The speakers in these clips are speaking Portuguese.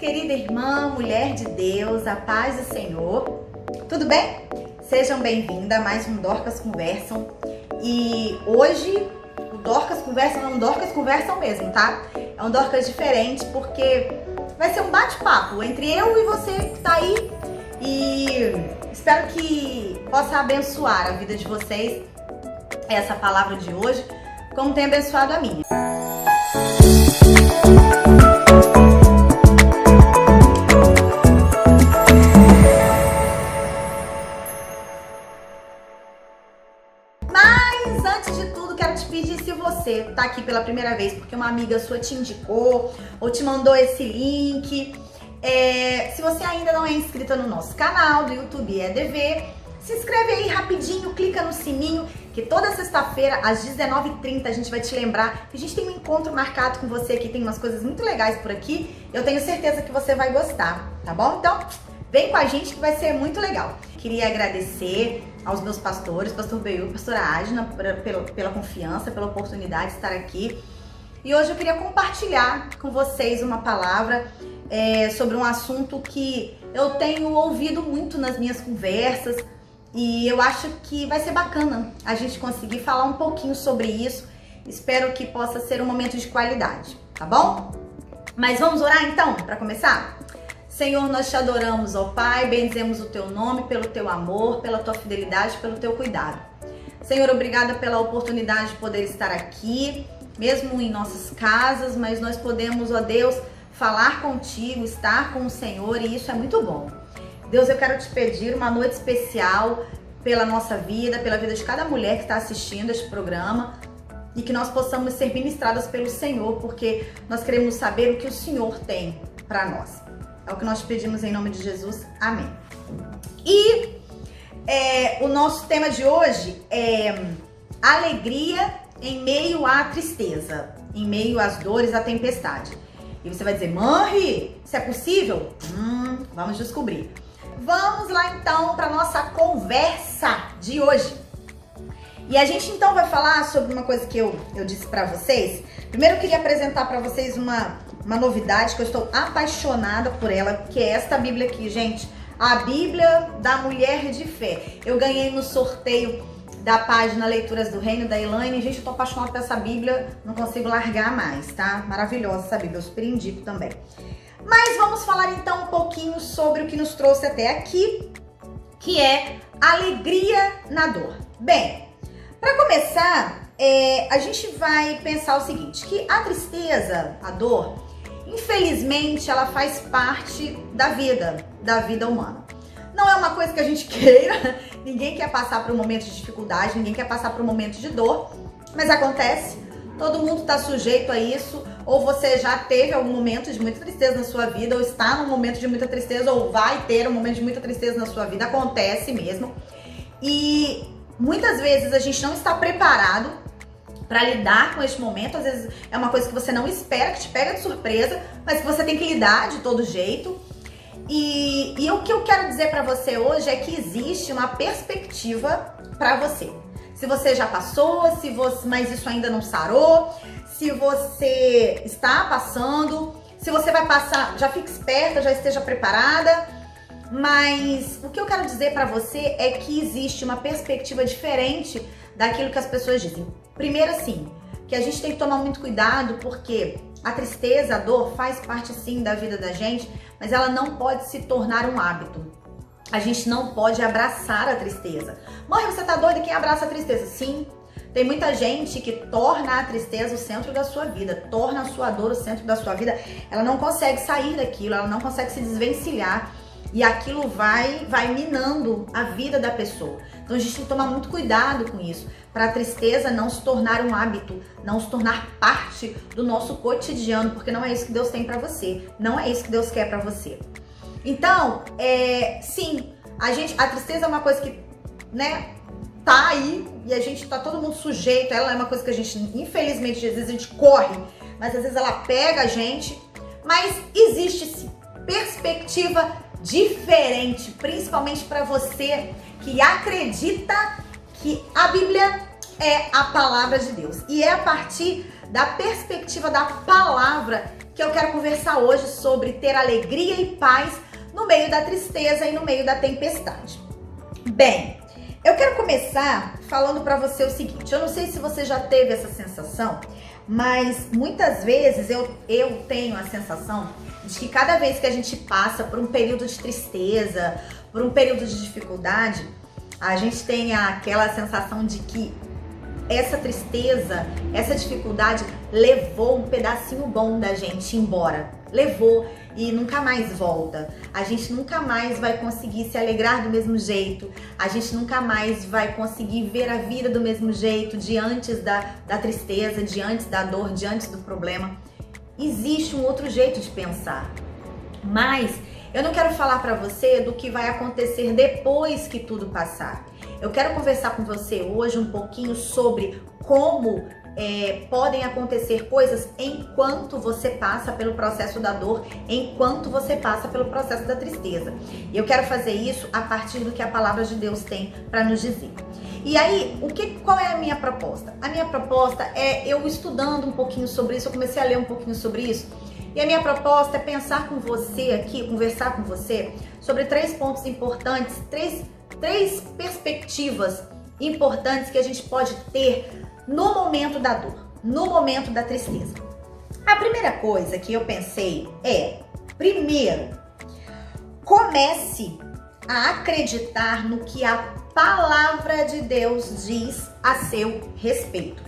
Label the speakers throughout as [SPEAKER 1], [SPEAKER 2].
[SPEAKER 1] querida irmã, mulher de Deus, a paz do Senhor. Tudo bem? Sejam bem-vindas a mais um Dorcas Conversam. E hoje o Dorcas Conversam é um Dorcas Conversam mesmo, tá? É um Dorcas diferente porque vai ser um bate-papo entre eu e você que tá aí. E espero que possa abençoar a vida de vocês essa palavra de hoje, como tem abençoado a minha. Mas antes de tudo, quero te pedir, se você tá aqui pela primeira vez porque uma amiga sua te indicou ou te mandou esse link, se você ainda não é inscrita no nosso canal do YouTube EDV, se inscreve aí rapidinho, clica no sininho, que toda sexta-feira às 19h30 a gente vai te lembrar que a gente tem um encontro marcado com você aqui, tem umas coisas muito legais por aqui, eu tenho certeza que você vai gostar, tá bom? Então, vem com a gente que vai ser muito legal. Queria agradecer aos meus pastores, pastor Beiu e pastora Adna, pela confiança, pela oportunidade de estar aqui. E hoje eu queria compartilhar com vocês uma palavra sobre um assunto que eu tenho ouvido muito nas minhas conversas, e eu acho que vai ser bacana a gente conseguir falar um pouquinho sobre isso. Espero que possa ser um momento de qualidade, tá bom? Mas vamos orar então, para começar? Senhor, nós te adoramos, ó Pai, bendizemos o teu nome pelo teu amor, pela tua fidelidade, pelo teu cuidado. Senhor, obrigada pela oportunidade de poder estar aqui, mesmo em nossas casas, mas nós podemos, ó Deus, falar contigo, estar com o Senhor, e isso é muito bom. Deus, eu quero te pedir uma noite especial pela nossa vida, pela vida de cada mulher que está assistindo este programa, e que nós possamos ser ministradas pelo Senhor, porque nós queremos saber o que o Senhor tem para nós. É o que nós te pedimos em nome de Jesus. Amém. E o nosso tema de hoje é alegria em meio à tristeza, em meio às dores, à tempestade. E você vai dizer, Mãe, isso é possível? Vamos descobrir. Vamos lá então para nossa conversa de hoje. E a gente então vai falar sobre uma coisa que eu disse para vocês. Primeiro eu queria apresentar para vocês uma novidade que eu estou apaixonada por ela, que é esta Bíblia aqui, gente. A Bíblia da Mulher de Fé. Eu ganhei no sorteio da página Leituras do Reino, da Elaine. Gente, eu tô apaixonada por essa Bíblia, não consigo largar mais, tá? Maravilhosa essa Bíblia, eu super indico também. Mas vamos falar então um pouquinho sobre o que nos trouxe até aqui, que é alegria na dor. Bem, para começar, a gente vai pensar o seguinte, que a tristeza, a dor, infelizmente ela faz parte da vida humana. Não é uma coisa que a gente queira, ninguém quer passar por um momento de dificuldade, ninguém quer passar por um momento de dor, mas acontece, todo mundo está sujeito a isso, ou você já teve algum momento de muita tristeza na sua vida, ou está num momento de muita tristeza, ou vai ter um momento de muita tristeza na sua vida, acontece mesmo. E muitas vezes a gente não está preparado para lidar com este momento, às vezes é uma coisa que você não espera, que te pega de surpresa, mas que você tem que lidar de todo jeito. E o que eu quero dizer para você hoje é que existe uma perspectiva para você. Se você já passou, mas isso ainda não sarou, se você está passando, se você vai passar, já fique esperta, já esteja preparada. Mas o que eu quero dizer para você é que existe uma perspectiva diferente daquilo que as pessoas dizem. Primeiro assim, que a gente tem que tomar muito cuidado, porque a tristeza, a dor faz parte sim da vida da gente, mas ela não pode se tornar um hábito. A gente não pode abraçar a tristeza. Mãe, você tá doida? Quem abraça a tristeza? Sim, tem muita gente que torna a tristeza o centro da sua vida, torna a sua dor o centro da sua vida. Ela não consegue sair daquilo, ela não consegue se desvencilhar. E aquilo vai minando a vida da pessoa. Então a gente tem que tomar muito cuidado com isso, para a tristeza não se tornar um hábito, não se tornar parte do nosso cotidiano, porque não é isso que Deus tem para você, não é isso que Deus quer para você. Então, sim, a tristeza é uma coisa que, tá aí e a gente tá todo mundo sujeito, ela é uma coisa que a gente, infelizmente, às vezes a gente corre, mas às vezes ela pega a gente, mas existe sim perspectiva diferente, principalmente para você que acredita que a Bíblia é a palavra de Deus. E é a partir da perspectiva da palavra que que eu quero conversar hoje sobre ter alegria e paz no meio da tristeza e no meio da tempestade. Bem, eu quero começar falando para você o seguinte, eu não sei se você já teve essa sensação, mas muitas vezes eu tenho a sensação de que cada vez que a gente passa por um período de tristeza, por um período de dificuldade, a gente tem aquela sensação de que essa tristeza, essa dificuldade levou um pedacinho bom da gente embora. Levou e nunca mais volta. A gente nunca mais vai conseguir se alegrar do mesmo jeito. A gente nunca mais vai conseguir ver a vida do mesmo jeito diante da tristeza, diante da dor, diante do problema. Existe um outro jeito de pensar. Mas eu não quero falar para você do que vai acontecer depois que tudo passar. Eu quero conversar com você hoje um pouquinho sobre como podem acontecer coisas enquanto você passa pelo processo da dor, enquanto você passa pelo processo da tristeza. E eu quero fazer isso a partir do que a palavra de Deus tem para nos dizer. E aí, qual é a minha proposta? A minha proposta é eu estudando um pouquinho sobre isso, eu comecei a ler um pouquinho sobre isso. E a minha proposta é pensar com você aqui, conversar com você sobre 3 pontos importantes, três perspectivas importantes que a gente pode ter no momento da dor, no momento da tristeza. A primeira coisa que eu pensei primeiro, comece a acreditar no que a palavra de Deus diz a seu respeito.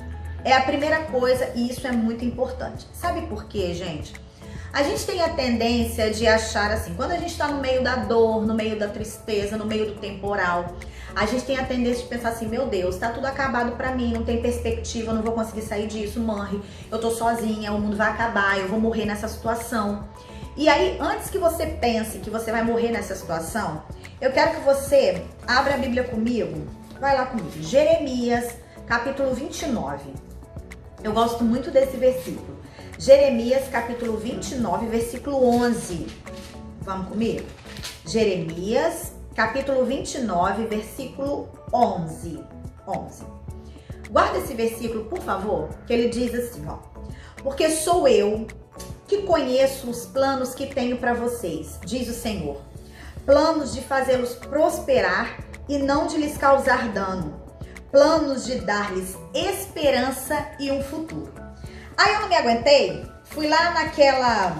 [SPEAKER 1] É a primeira coisa e isso é muito importante. Sabe por quê, gente? A gente tem a tendência de achar assim, quando a gente está no meio da dor, no meio da tristeza, no meio do temporal, a gente tem a tendência de pensar assim, meu Deus, tá tudo acabado pra mim, não tem perspectiva, eu não vou conseguir sair disso, morre, eu tô sozinha, o mundo vai acabar, eu vou morrer nessa situação. E aí, antes que você pense que você vai morrer nessa situação, eu quero que você abra a Bíblia comigo, vai lá comigo, Jeremias, capítulo 29. Eu gosto muito desse versículo. Jeremias, capítulo 29, versículo 11. Vamos comigo? Jeremias, capítulo 29, versículo 11. Guarda esse versículo, por favor, que ele diz assim, ó. Porque sou eu que conheço os planos que tenho para vocês, diz o Senhor. Planos de fazê-los prosperar e não de lhes causar dano. Planos de dar-lhes esperança e um futuro. Aí eu não me aguentei, fui lá naquela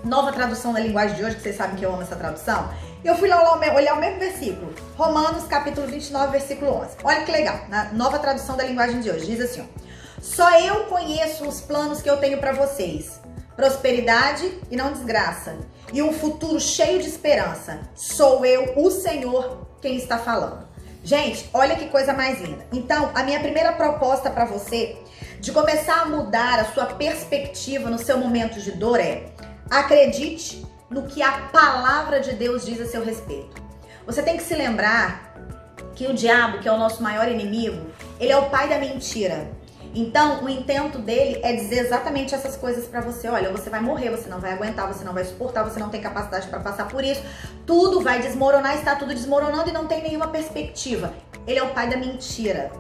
[SPEAKER 1] nova tradução da linguagem de hoje, que vocês sabem que eu amo essa tradução, e eu fui lá olhar o mesmo versículo, Romanos capítulo 29, versículo 11. Olha que legal, na nova tradução da linguagem de hoje, diz assim, ó, só eu conheço os planos que eu tenho para vocês, prosperidade e não desgraça, e um futuro cheio de esperança. Sou eu, o Senhor, quem está falando. Gente, olha que coisa mais linda. Então, a minha primeira proposta para você de começar a mudar a sua perspectiva no seu momento de dor acredite no que a palavra de Deus diz a seu respeito. Você tem que se lembrar que o diabo, que é o nosso maior inimigo, ele é o pai da mentira. Então, o intento dele é dizer exatamente essas coisas pra você. Olha, você vai morrer, você não vai aguentar, você não vai suportar, você não tem capacidade pra passar por isso. Tudo vai desmoronar, está tudo desmoronando e não tem nenhuma perspectiva. Ele é o pai da mentira.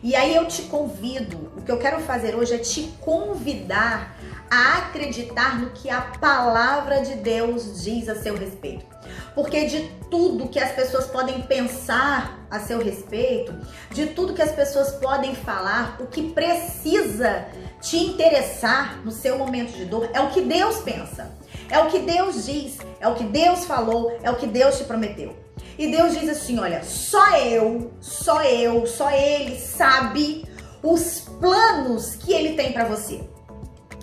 [SPEAKER 1] E aí eu te convido, o que eu quero fazer hoje é te convidar a acreditar no que a palavra de Deus diz a seu respeito. Porque de tudo que as pessoas podem pensar a seu respeito, de tudo que as pessoas podem falar, o que precisa te interessar no seu momento de dor é o que Deus pensa, é o que Deus diz, é o que Deus falou, é o que Deus te prometeu. E Deus diz assim, olha, só Ele sabe os planos que Ele tem pra você.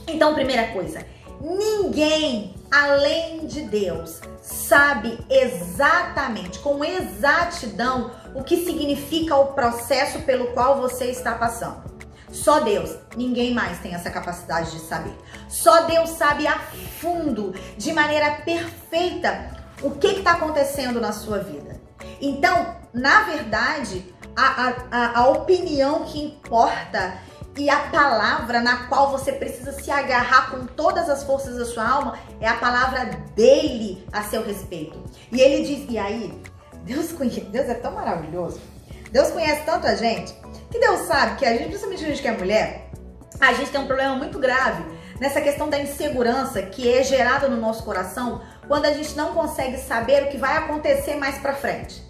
[SPEAKER 1] Então, primeira coisa, ninguém além de Deus sabe exatamente, com exatidão, o que significa o processo pelo qual você está passando. Só Deus, ninguém mais tem essa capacidade de saber. Só Deus sabe a fundo, de maneira perfeita, o que está acontecendo na sua vida. Então, na verdade, a opinião que importa e a palavra na qual você precisa se agarrar com todas as forças da sua alma é a palavra dele a seu respeito. E ele diz, e aí, Deus é tão maravilhoso, Deus conhece tanto a gente, que Deus sabe que a gente, principalmente a gente que é mulher, a gente tem um problema muito grave nessa questão da insegurança que é gerada no nosso coração quando a gente não consegue saber o que vai acontecer mais pra frente.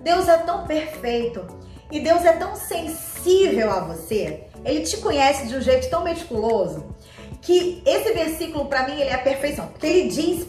[SPEAKER 1] Deus é tão perfeito e Deus é tão sensível a você, Ele te conhece de um jeito tão meticuloso, que esse versículo pra mim ele é a perfeição, porque ele diz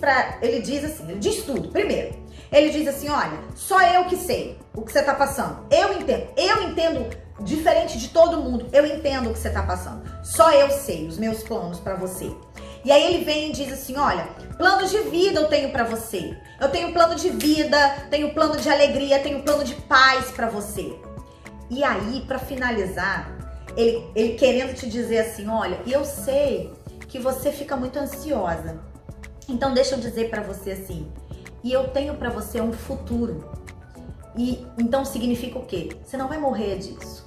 [SPEAKER 1] tudo. Primeiro, ele diz assim, olha, só eu que sei o que você tá passando, eu entendo diferente de todo mundo, eu entendo o que você tá passando, só eu sei os meus planos pra você. E aí ele vem e diz assim, olha, planos de vida eu tenho pra você, eu tenho plano de vida, tenho plano de alegria, tenho plano de paz pra você. E aí, pra finalizar, ele querendo te dizer assim, olha, eu sei que você fica muito ansiosa, então deixa eu dizer pra você assim, e eu tenho pra você um futuro. E então significa o quê? Você não vai morrer disso.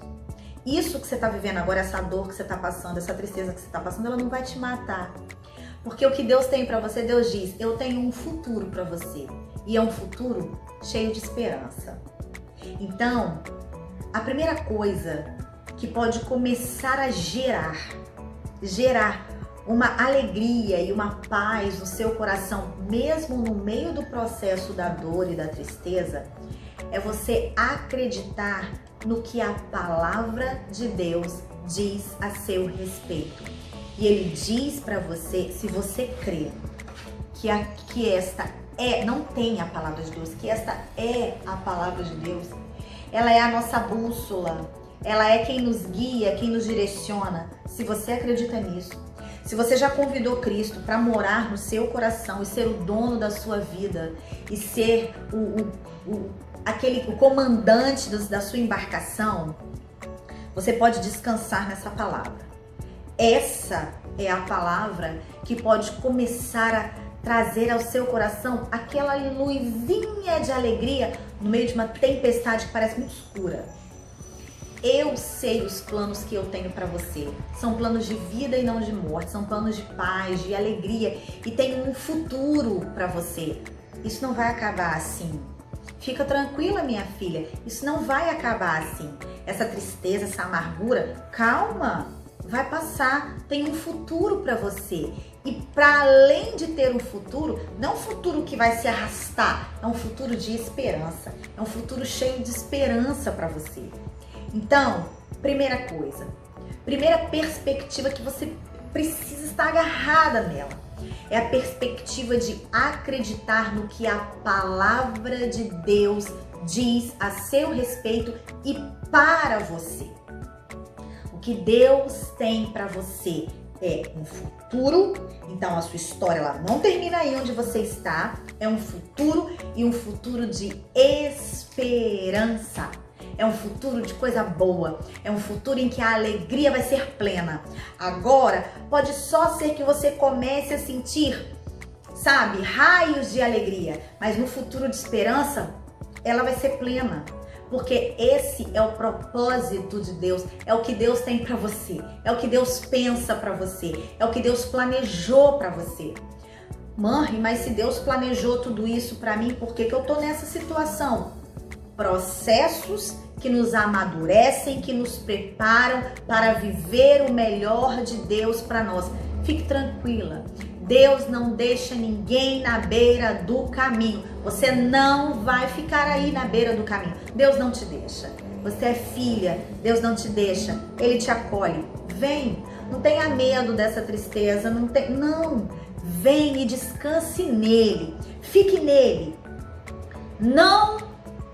[SPEAKER 1] Isso que você tá vivendo agora, essa dor que você tá passando, essa tristeza que você tá passando, ela não vai te matar. Porque o que Deus tem pra você, Deus diz, eu tenho um futuro pra você. E é um futuro cheio de esperança. Então, a primeira coisa que pode começar a gerar uma alegria e uma paz no seu coração, mesmo no meio do processo da dor e da tristeza, é você acreditar no que a palavra de Deus diz a seu respeito. E Ele diz para você, se você crê que esta não tem a palavra de Deus, que esta é a palavra de Deus, ela é a nossa bússola, ela é quem nos guia, quem nos direciona. Se você acredita nisso, se você já convidou Cristo para morar no seu coração e ser o dono da sua vida e ser o comandante da sua embarcação, você pode descansar nessa palavra. Essa é a palavra que pode começar a trazer ao seu coração aquela luzinha de alegria no meio de uma tempestade que parece muito escura. Eu sei os planos que eu tenho para você. São planos de vida e não de morte. São planos de paz, de alegria. E tem um futuro para você. Isso não vai acabar assim. Fica tranquila, minha filha. Isso não vai acabar assim. Essa tristeza, essa amargura, calma. Vai passar. Tem um futuro para você. E para além de ter um futuro, não um futuro que vai se arrastar. É um futuro de esperança. É um futuro cheio de esperança para você. Então, primeira coisa, primeira perspectiva que você precisa estar agarrada nela, é a perspectiva de acreditar no que a palavra de Deus diz a seu respeito e para você. O que Deus tem para você é um futuro, então a sua história ela não termina aí onde você está, é um futuro e um futuro de esperança. É um futuro de coisa boa, é um futuro em que a alegria vai ser plena. Agora, pode só ser que você comece a sentir, sabe, raios de alegria, mas no futuro de esperança, ela vai ser plena. Porque esse é o propósito de Deus, é o que Deus tem pra você, é o que Deus pensa pra você, é o que Deus planejou pra você. Mãe, mas se Deus planejou tudo isso pra mim, por que eu tô nessa situação? Processos que nos amadurecem, que nos preparam para viver o melhor de Deus para nós. Fique tranquila, Deus não deixa ninguém na beira do caminho. Você não vai ficar aí na beira do caminho. Deus não te deixa. Você é filha, Deus não te deixa. Ele te acolhe. Vem, não tenha medo dessa tristeza, não. Vem e descanse nele. Fique nele. Não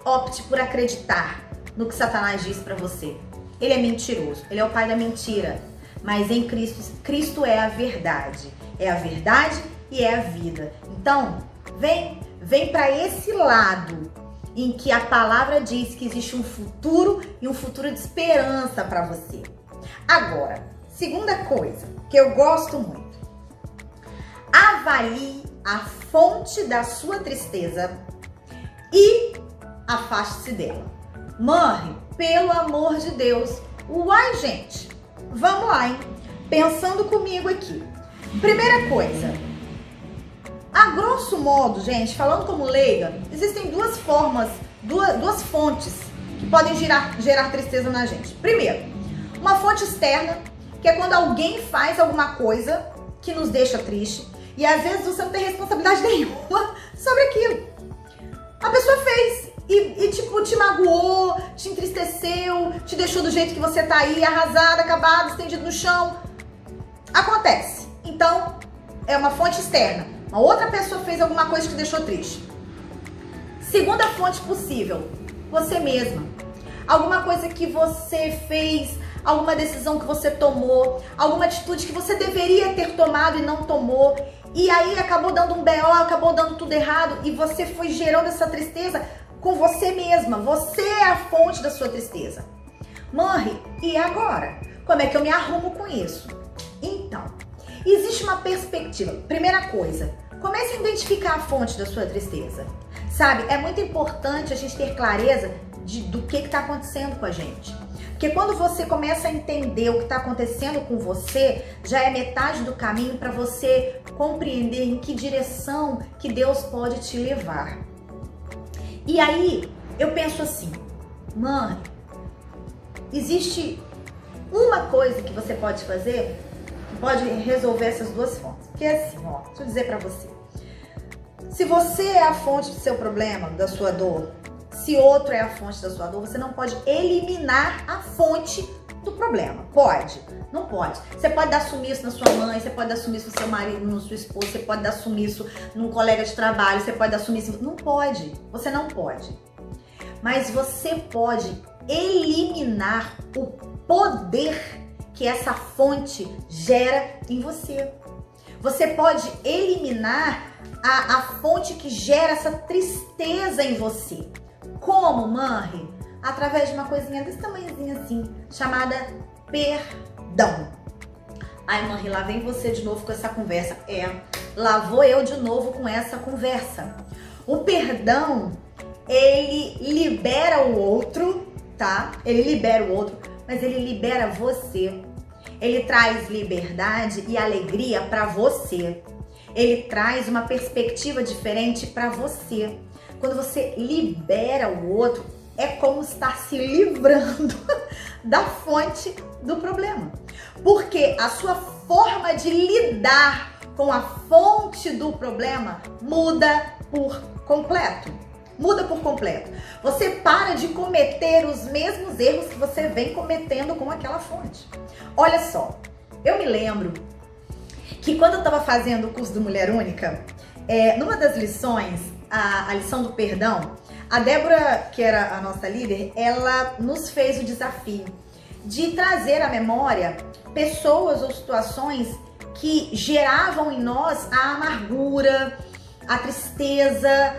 [SPEAKER 1] opte por acreditar no que Satanás diz para você. Ele é mentiroso, ele é o pai da mentira. Mas em Cristo é a verdade. É a verdade e é a vida. Então, vem para esse lado em que a palavra diz que existe um futuro e um futuro de esperança para você. Agora, segunda coisa que eu gosto muito. Avalie a fonte da sua tristeza e afaste-se dela. Mãe, pelo amor de Deus. Uai, gente, vamos lá, hein? Pensando comigo aqui. Primeira coisa, a grosso modo, gente, falando como leiga, existem duas formas, duas fontes que podem gerar tristeza na gente. Primeiro, uma fonte externa, que é quando alguém faz alguma coisa que nos deixa triste e às vezes você não tem responsabilidade nenhuma sobre aquilo. A pessoa fez e tipo, te magoou, te entristeceu, te deixou do jeito que você tá aí, arrasado, acabado, estendido no chão. Acontece. Então, é uma fonte externa. Uma outra pessoa fez alguma coisa que te deixou triste. Segunda fonte possível, você mesma. Alguma coisa que você fez, alguma decisão que você tomou, alguma atitude que você deveria ter tomado e não tomou, e aí acabou dando um BO, acabou dando tudo errado e você foi gerando essa tristeza com você mesma. Você é a fonte da sua tristeza. Marri, e agora? Como é que eu me arrumo com isso? Então, existe uma perspectiva. Primeira coisa, comece a identificar a fonte da sua tristeza. Sabe, é muito importante a gente ter clareza do que está acontecendo com a gente. Porque quando você começa a entender o que está acontecendo com você, já é metade do caminho para você compreender em que direção que Deus pode te levar. E aí, eu penso assim, mãe, existe uma coisa que você pode fazer que pode resolver essas duas fontes. Que é assim, ó, deixa eu dizer para você. Se você é a fonte do seu problema, da sua dor, se outro é a fonte da sua dor, você não pode eliminar a fonte do problema. Pode? Não pode. Você pode dar sumiço na sua mãe, você pode dar sumiço no seu marido, no seu esposo, você pode dar sumiço num colega de trabalho, você pode dar sumiço... Não pode. Você não pode. Mas você pode eliminar o poder que essa fonte gera em você. Você pode eliminar a fonte que gera essa tristeza em você. Como, Marri? Através de uma coisinha desse tamanhozinho assim, chamada perdão. Ai, Marri, lá vem você de novo com essa conversa. Lá vou eu de novo com essa conversa. O perdão, ele libera o outro, tá? Ele libera o outro, mas ele libera você. Ele traz liberdade e alegria para você. Ele traz uma perspectiva diferente para você. Quando você libera o outro, é como estar se livrando da fonte do problema. Porque a sua forma de lidar com a fonte do problema muda por completo. Muda por completo. Você para de cometer os mesmos erros que você vem cometendo com aquela fonte. Olha só, eu me lembro que quando eu estava fazendo o curso do Mulher Única, numa das lições, a lição do perdão, a Débora, que era a nossa líder, ela nos fez o desafio de trazer à memória pessoas ou situações que geravam em nós a amargura, a tristeza,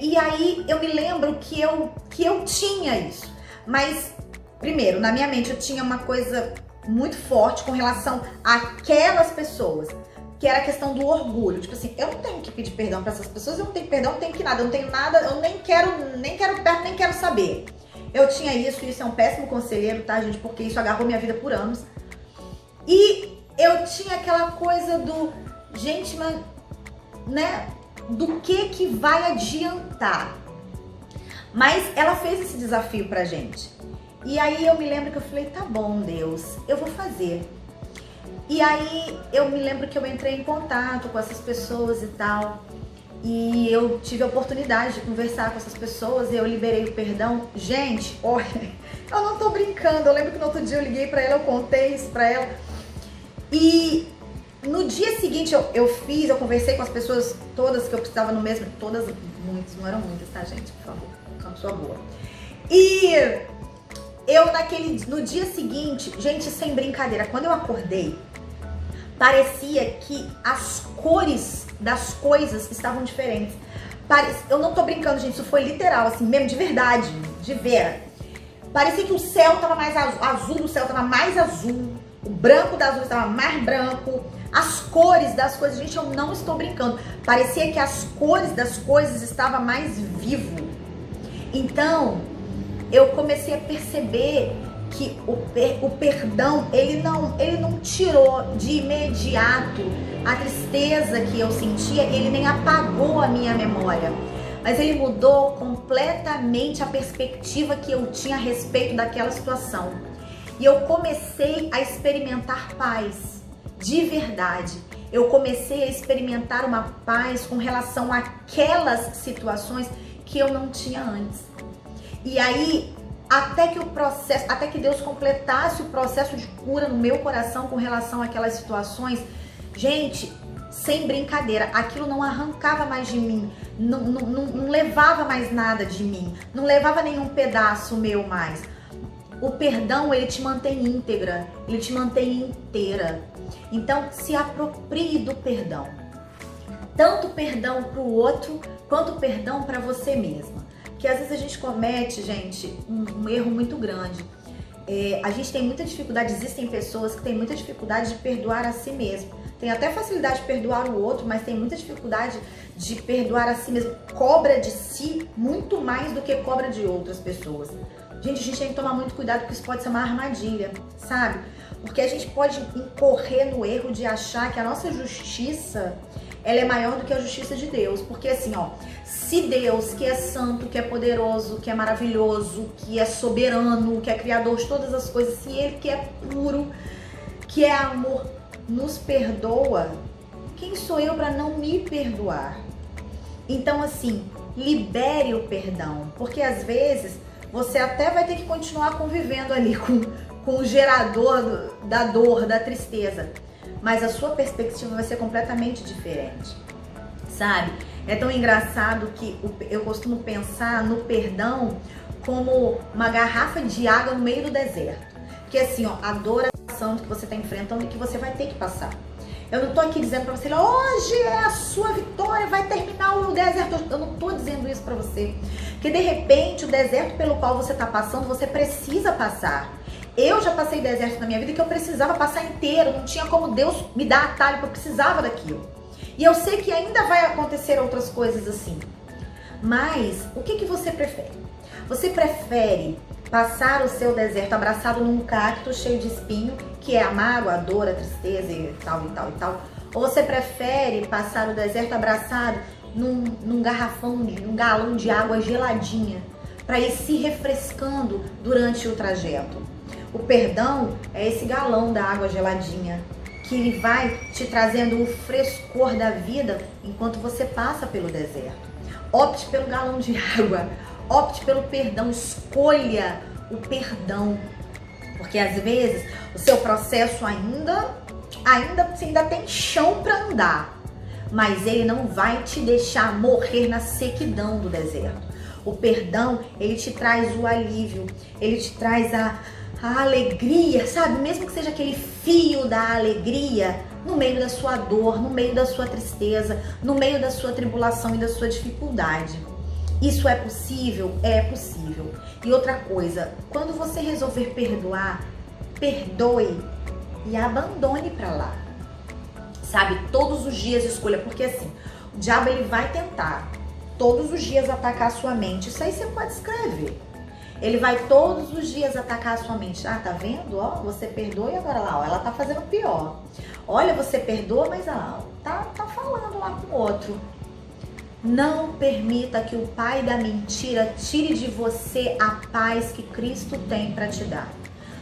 [SPEAKER 1] e aí eu me lembro que eu tinha isso. Mas, primeiro, na minha mente eu tinha uma coisa muito forte com relação àquelas pessoas, que era a questão do orgulho. Tipo assim, eu não tenho que pedir perdão para essas pessoas, eu não tenho perdão, não tenho que nada, eu não tenho nada, eu nem quero perto, nem quero saber. Eu tinha isso, e isso é um péssimo conselheiro, tá, gente? Porque isso agarrou minha vida por anos. E eu tinha aquela coisa do, gente, mas, né, do que vai adiantar? Mas ela fez esse desafio pra gente. E aí eu me lembro que eu falei, tá bom, Deus, eu vou fazer. E aí eu me lembro que eu entrei em contato com essas pessoas e tal. E eu tive a oportunidade de conversar com essas pessoas e eu liberei o perdão. Gente, olha, eu não tô brincando. Eu lembro que no outro dia eu liguei pra ela, eu contei isso pra ela. E no dia seguinte eu conversei com as pessoas todas que eu precisava no mesmo. Todas, muitas, não eram muitas, tá, gente? Por favor, sou uma pessoa boa. E eu no dia seguinte, gente, sem brincadeira, quando eu acordei, parecia que as cores das coisas estavam diferentes. Eu não tô brincando, gente, isso foi literal, assim, mesmo, de verdade, de ver. Parecia que o céu tava mais azul, do céu tava mais azul, o branco das nuvens tava mais branco, as cores das coisas, gente, eu não estou brincando. Parecia que as cores das coisas estavam mais vivo. Então, eu comecei a perceber que o perdão, ele não tirou de imediato a tristeza que eu sentia, ele nem apagou a minha memória, mas ele mudou completamente a perspectiva que eu tinha a respeito daquela situação. E eu comecei a experimentar paz, de verdade. eu comecei a experimentar uma paz com relação àquelas situações que eu não tinha antes. E aí, até que Deus completasse o processo de cura no meu coração com relação àquelas situações, gente, sem brincadeira, aquilo não arrancava mais de mim, não levava mais nada de mim, não levava nenhum pedaço meu mais. O perdão, ele te mantém íntegra, ele te mantém inteira. Então, se aproprie do perdão. Tanto perdão para o outro, quanto perdão para você mesma. Porque às vezes a gente comete, gente, um erro muito grande. A gente tem muita dificuldade, existem pessoas que têm muita dificuldade de perdoar a si mesmo. Tem até facilidade de perdoar o outro, mas tem muita dificuldade de perdoar a si mesmo. Cobra de si muito mais do que cobra de outras pessoas. Gente, a gente tem que tomar muito cuidado porque isso pode ser uma armadilha, sabe? Porque a gente pode incorrer no erro de achar que a nossa justiça, ela é maior do que a justiça de Deus. Porque assim, ó, se Deus, que é santo, que é poderoso, que é maravilhoso, que é soberano, que é criador de todas as coisas, se Ele que é puro, que é amor, nos perdoa, quem sou eu para não me perdoar? Então assim, libere o perdão, porque às vezes você até vai ter que continuar convivendo ali com o gerador da dor, da tristeza, mas a sua perspectiva vai ser completamente diferente, sabe? É tão engraçado que eu costumo pensar no perdão como uma garrafa de água no meio do deserto. Porque assim, ó, a dor, a situação que você está enfrentando e que você vai ter que passar. Eu não tô aqui dizendo pra você, hoje é a sua vitória, vai terminar o deserto. Eu não tô dizendo isso pra você. Porque de repente o deserto pelo qual você tá passando, você precisa passar. Eu já passei deserto na minha vida que eu precisava passar inteiro. Não tinha como Deus me dar atalho, porque eu precisava daquilo. E eu sei que ainda vai acontecer outras coisas assim. Mas o que você prefere? Você prefere passar o seu deserto abraçado num cacto cheio de espinho, que é a mágoa, a dor, a tristeza e tal e tal e tal? Ou você prefere passar o deserto abraçado num garrafão, num galão de água geladinha, para ir se refrescando durante o trajeto? O perdão é esse galão da água geladinha, que ele vai te trazendo o frescor da vida enquanto você passa pelo deserto. Opte pelo galão de água. Opte pelo perdão, escolha o perdão, porque às vezes o seu processo ainda tem chão para andar, mas ele não vai te deixar morrer na sequidão do deserto. O perdão, ele te traz o alívio, ele te traz a alegria, sabe? Mesmo que seja aquele fio da alegria no meio da sua dor, no meio da sua tristeza, no meio da sua tribulação e da sua dificuldade. Isso é possível? É possível. E outra coisa, quando você resolver perdoar, perdoe e abandone pra lá. Sabe? Todos os dias escolha, porque assim, o diabo ele vai tentar todos os dias atacar a sua mente. Isso aí você pode escrever. Ele vai todos os dias atacar a sua mente. Ah, tá vendo? Ó, você perdoa e agora lá, ó, ela tá fazendo pior. Olha, você perdoa, mas ó, tá falando lá com o outro. Não permita que o pai da mentira tire de você a paz que Cristo tem para te dar.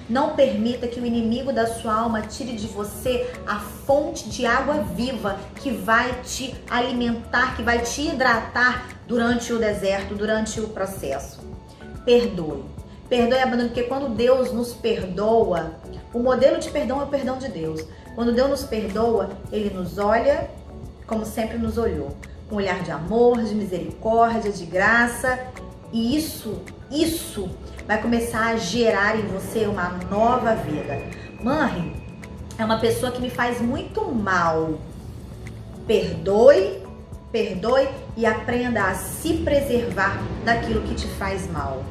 [SPEAKER 1] Não permita que o inimigo da sua alma tire de você a fonte de água viva que vai te alimentar, que vai te hidratar durante o deserto, durante o processo. Perdoe. Perdoe e abandone, porque quando Deus nos perdoa, o modelo de perdão é o perdão de Deus. Quando Deus nos perdoa, Ele nos olha como sempre nos olhou. Um olhar de amor, de misericórdia, de graça. E isso vai começar a gerar em você uma nova vida. Mãe, é uma pessoa que me faz muito mal. Perdoe e aprenda a se preservar daquilo que te faz mal.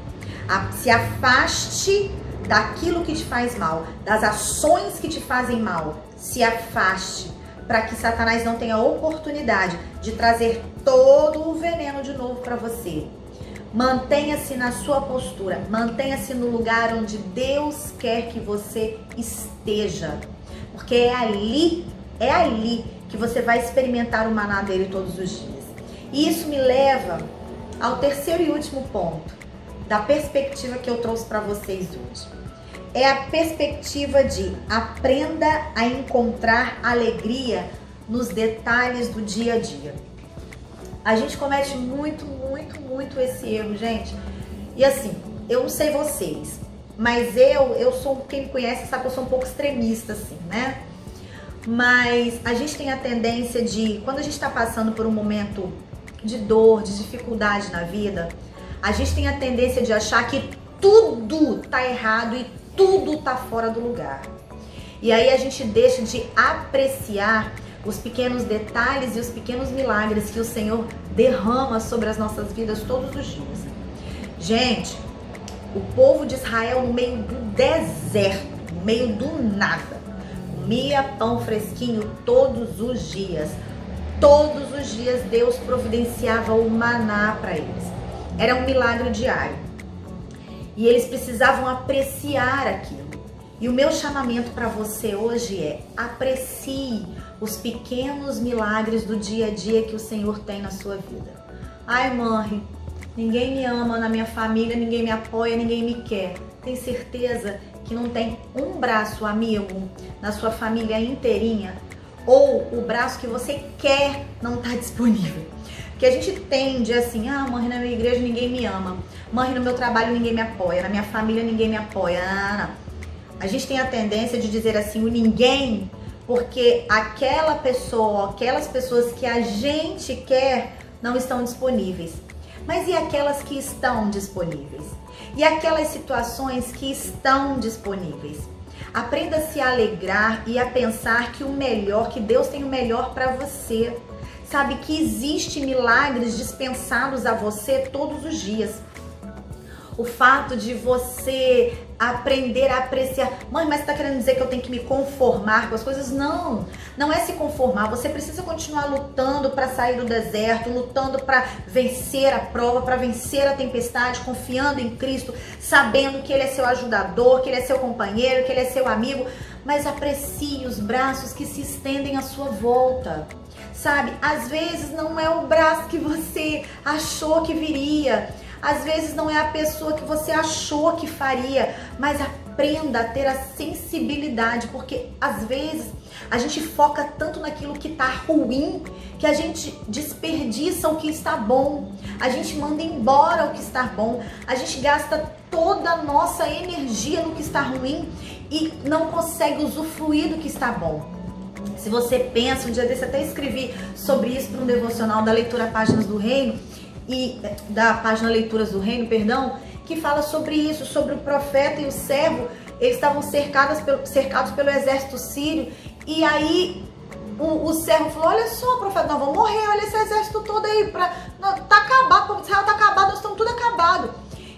[SPEAKER 1] Se afaste daquilo que te faz mal, das ações que te fazem mal. Se afaste, para que Satanás não tenha oportunidade de trazer todo o veneno de novo para você. Mantenha-se na sua postura, mantenha-se no lugar onde Deus quer que você esteja, porque é ali que você vai experimentar o maná dele todos os dias. E isso me leva ao terceiro e último ponto da perspectiva que eu trouxe para vocês hoje. É a perspectiva de aprenda a encontrar alegria nos detalhes do dia a dia. A gente comete muito esse erro, gente. E assim, eu não sei vocês, mas eu sou, quem me conhece sabe que eu sou um pouco extremista, assim, né? Mas a gente tem a tendência de, quando a gente tá passando por um momento de dor, de dificuldade na vida, a gente tem a tendência de achar que tudo tá errado e tudo tá fora do lugar. E aí a gente deixa de apreciar os pequenos detalhes e os pequenos milagres que o Senhor derrama sobre as nossas vidas todos os dias. Gente, o povo de Israel no meio do deserto, no meio do nada, comia pão fresquinho todos os dias. Todos os dias Deus providenciava o maná para eles. Era um milagre diário. E eles precisavam apreciar aquilo. E o meu chamamento para você hoje é: aprecie os pequenos milagres do dia a dia que o Senhor tem na sua vida. Ai, mãe, ninguém me ama na minha família, ninguém me apoia, ninguém me quer. Tem certeza que não tem um braço amigo na sua família inteirinha? Ou o braço que você quer não está disponível? Porque a gente tende assim: ah, mãe, na minha igreja ninguém me ama, mãe, no meu trabalho ninguém me apoia, na minha família ninguém me apoia. Não. A gente tem a tendência de dizer assim o ninguém, porque aquela pessoa, aquelas pessoas que a gente quer não estão disponíveis. Mas e aquelas que estão disponíveis? E aquelas situações que estão disponíveis? Aprenda a se alegrar e a pensar que o melhor, que Deus tem o melhor para você. Sabe que existe milagres dispensados a você todos os dias. O fato de você aprender a apreciar. Mãe, mas você tá querendo dizer que eu tenho que me conformar com as coisas? Não, não é se conformar. Você precisa continuar lutando para sair do deserto, lutando para vencer a prova, para vencer a tempestade, confiando em Cristo, sabendo que Ele é seu ajudador, que Ele é seu companheiro, que Ele é seu amigo. Mas aprecie os braços que se estendem à sua volta. Sabe, às vezes não é o braço que você achou que viria. Às vezes não é a pessoa que você achou que faria, mas aprenda a ter a sensibilidade, porque às vezes a gente foca tanto naquilo que tá ruim que a gente desperdiça o que está bom, a gente manda embora o que está bom, a gente gasta toda a nossa energia no que está ruim e não consegue usufruir do que está bom. Se você pensa, um dia desse até escrevi sobre isso para um devocional da leitura Páginas do Reino, e da página Leituras do Reino, perdão, que fala sobre isso, sobre o profeta e o servo. Eles estavam cercados pelo exército sírio, e aí o servo falou: olha só, profeta, nós vamos morrer, olha esse exército todo aí, tá acabado, o povo de Israel tá acabado, nós estamos tudo acabado.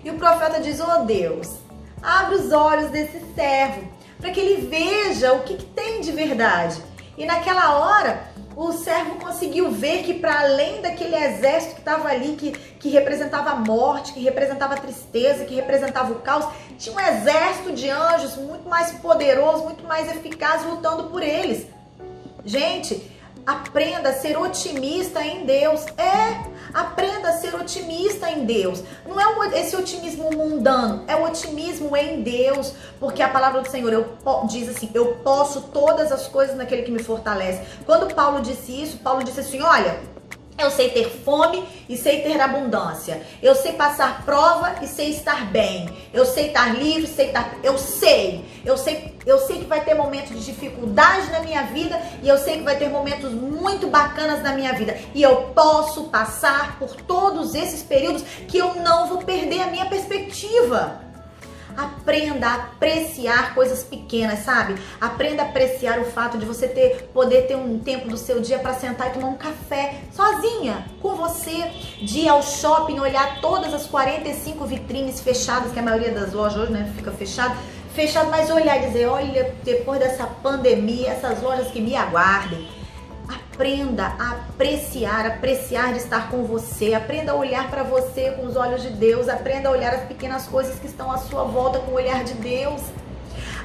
[SPEAKER 1] E o profeta diz: oh Deus, abre os olhos desse servo, para que ele veja o que tem de verdade. E naquela hora, o servo conseguiu ver que para além daquele exército que estava ali, que representava a morte, que representava a tristeza, que representava o caos, tinha um exército de anjos muito mais poderoso, muito mais eficaz lutando por eles. Gente, aprenda a ser otimista em Deus. Aprenda a ser otimista em Deus. Não é esse otimismo mundano, é o otimismo em Deus, porque a palavra do Senhor diz assim: eu posso todas as coisas naquele que me fortalece. Quando Paulo disse isso, Paulo disse assim: olha, eu sei ter fome e sei ter abundância. Eu sei passar prova e sei estar bem. Eu sei estar livre, sei estar... Eu sei que vai ter momentos de dificuldade na minha vida e eu sei que vai ter momentos muito bacanas na minha vida. E eu posso passar por todos esses períodos que eu não vou perder a minha perspectiva. Aprenda a apreciar coisas pequenas, sabe? Aprenda a apreciar o fato de você poder ter um tempo do seu dia para sentar e tomar um café sozinha, com você, de ir ao shopping, olhar todas as 45 vitrines fechadas, que a maioria das lojas hoje, né, fica fechado, mas olhar e dizer: olha, depois dessa pandemia, essas lojas que me aguardem. Aprenda a apreciar de estar com você. Aprenda a olhar para você com os olhos de Deus. Aprenda a olhar as pequenas coisas que estão à sua volta com o olhar de Deus.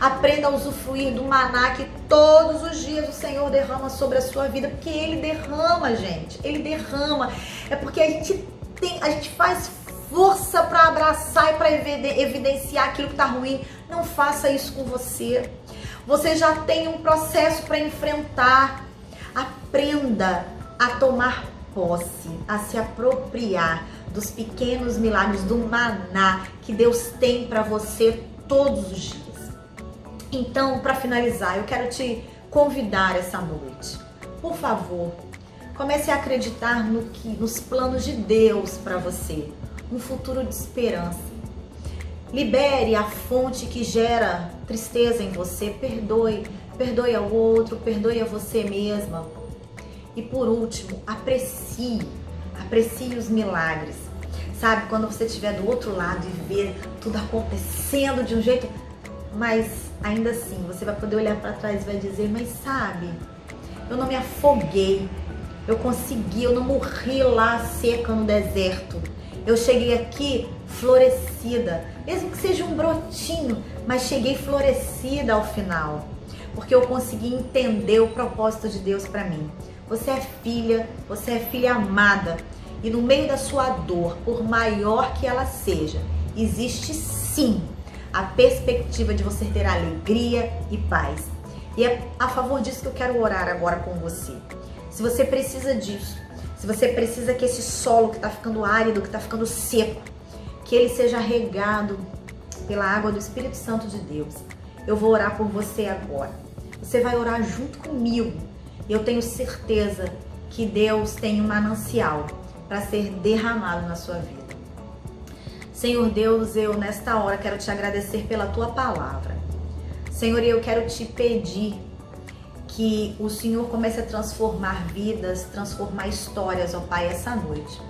[SPEAKER 1] Aprenda a usufruir do maná que todos os dias o Senhor derrama sobre a sua vida, porque Ele derrama, gente. Ele derrama. É porque a gente faz força para abraçar e para evidenciar aquilo que está ruim. Não faça isso com você. Você já tem um processo para enfrentar. aprenda a tomar posse, a se apropriar dos pequenos milagres, do maná que Deus tem para você todos os dias. Então, para finalizar, eu quero te convidar essa noite. Por favor, comece a acreditar nos planos de Deus para você, um futuro de esperança. Libere a fonte que gera tristeza em você, perdoe ao outro, perdoe a você mesma. E por último, aprecie os milagres. Sabe, quando você estiver do outro lado e ver tudo acontecendo de um jeito, mas ainda assim você vai poder olhar para trás e vai dizer, mas sabe, eu não me afoguei, eu consegui, eu não morri lá seca no deserto. Eu cheguei aqui florescida, mesmo que seja um brotinho, mas cheguei florescida ao final, porque eu consegui entender o propósito de Deus para mim. Você é filha amada, e no meio da sua dor, por maior que ela seja, existe sim a perspectiva de você ter alegria e paz. E é a favor disso que eu quero orar agora com você. Se você precisa disso, se você precisa que esse solo que está ficando árido, que está ficando seco, que ele seja regado pela água do Espírito Santo de Deus, eu vou orar por você agora. Você vai orar junto comigo. E eu tenho certeza que Deus tem um manancial para ser derramado na sua vida. Senhor Deus, eu nesta hora quero te agradecer pela tua palavra. Senhor, eu quero te pedir que o Senhor comece a transformar vidas, transformar histórias, ó Pai, essa noite.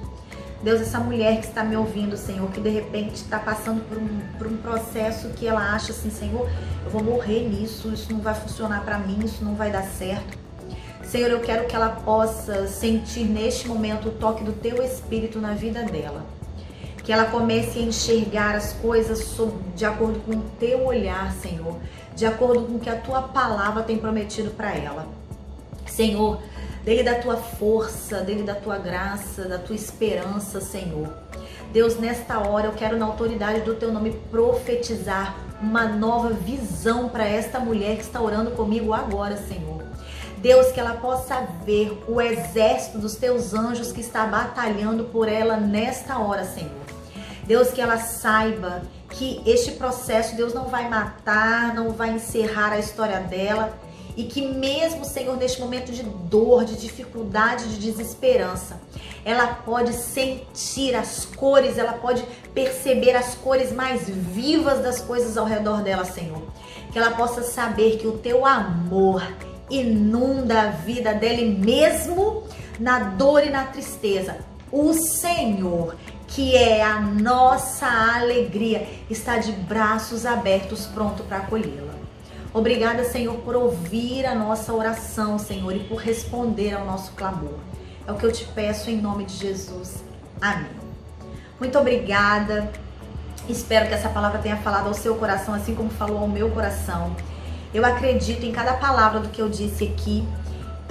[SPEAKER 1] Deus, essa mulher que está me ouvindo, Senhor, que de repente está passando por um processo que ela acha assim, Senhor, eu vou morrer nisso, isso não vai funcionar para mim, isso não vai dar certo. Senhor, eu quero que ela possa sentir neste momento o toque do Teu Espírito na vida dela. Que ela comece a enxergar as coisas de acordo com o Teu olhar, Senhor. De acordo com o que a Tua palavra tem prometido para ela. Senhor, dele da Tua força, dele da Tua graça, da Tua esperança, Senhor. Deus, nesta hora eu quero na autoridade do Teu nome profetizar uma nova visão para esta mulher que está orando comigo agora, Senhor. Deus, que ela possa ver o exército dos Teus anjos que está batalhando por ela nesta hora, Senhor. Deus, que ela saiba que este processo, Deus, não vai matar, não vai encerrar a história dela e que mesmo, Senhor, neste momento de dor, de dificuldade, de desesperança, ela pode sentir as cores, ela pode perceber as cores mais vivas das coisas ao redor dela, Senhor. Que ela possa saber que o Teu amor inunda a vida dele mesmo na dor e na tristeza. O Senhor, que é a nossa alegria, está de braços abertos, pronto para acolhê-la. Obrigada, Senhor, por ouvir a nossa oração, Senhor, e por responder ao nosso clamor. É o que eu te peço em nome de Jesus. Amém. Muito obrigada. Espero que essa palavra tenha falado ao seu coração, assim como falou ao meu coração. Eu acredito em cada palavra do que eu disse aqui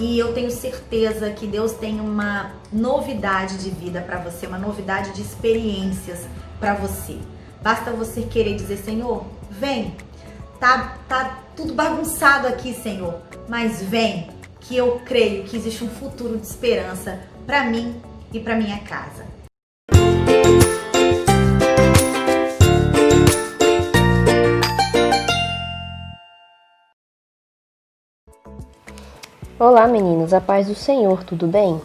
[SPEAKER 1] e eu tenho certeza que Deus tem uma novidade de vida para você, uma novidade de experiências para você. Basta você querer dizer, Senhor, vem, tá tudo bagunçado aqui, Senhor, mas vem, que eu creio que existe um futuro de esperança para mim e para minha casa.
[SPEAKER 2] Olá meninas, a paz do Senhor, tudo bem?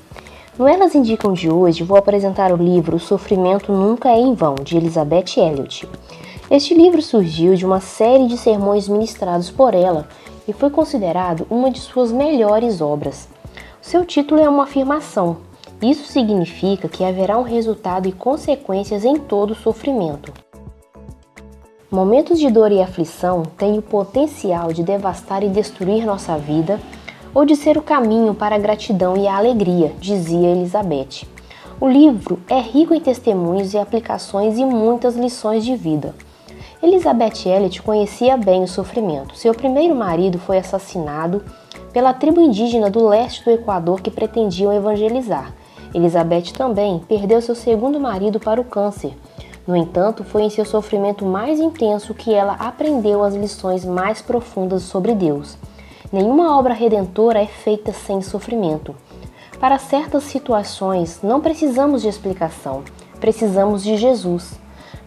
[SPEAKER 2] No Elas Indicam de hoje vou apresentar o livro O Sofrimento Nunca é em Vão, de Elizabeth Elliot. Este livro surgiu de uma série de sermões ministrados por ela e foi considerado uma de suas melhores obras. O seu título é uma afirmação. Isso significa que haverá um resultado e consequências em todo sofrimento. Momentos de dor e aflição têm o potencial de devastar e destruir nossa vida, ou de ser o caminho para a gratidão e a alegria, dizia Elizabeth. O livro é rico em testemunhos e aplicações e muitas lições de vida. Elizabeth Elliot conhecia bem o sofrimento. Seu primeiro marido foi assassinado pela tribo indígena do leste do Equador que pretendiam evangelizar. Elizabeth também perdeu seu segundo marido para o câncer. No entanto, foi em seu sofrimento mais intenso que ela aprendeu as lições mais profundas sobre Deus. Nenhuma obra redentora é feita sem sofrimento. Para certas situações, não precisamos de explicação, precisamos de Jesus.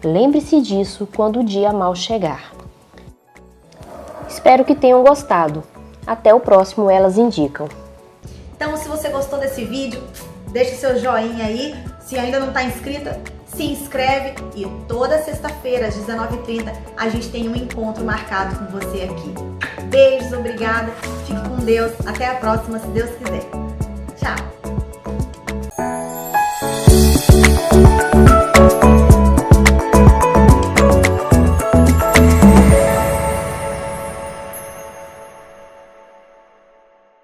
[SPEAKER 2] Lembre-se disso quando o dia mal chegar. Espero que tenham gostado. Até o próximo Elas Indicam.
[SPEAKER 1] Então, se você gostou desse vídeo, deixa seu joinha aí. Se ainda não está inscrita, se inscreve. E toda sexta-feira, às 19h30, a gente tem um encontro marcado com você aqui. Beijos, obrigada. Fique com Deus. Até a próxima, se Deus quiser.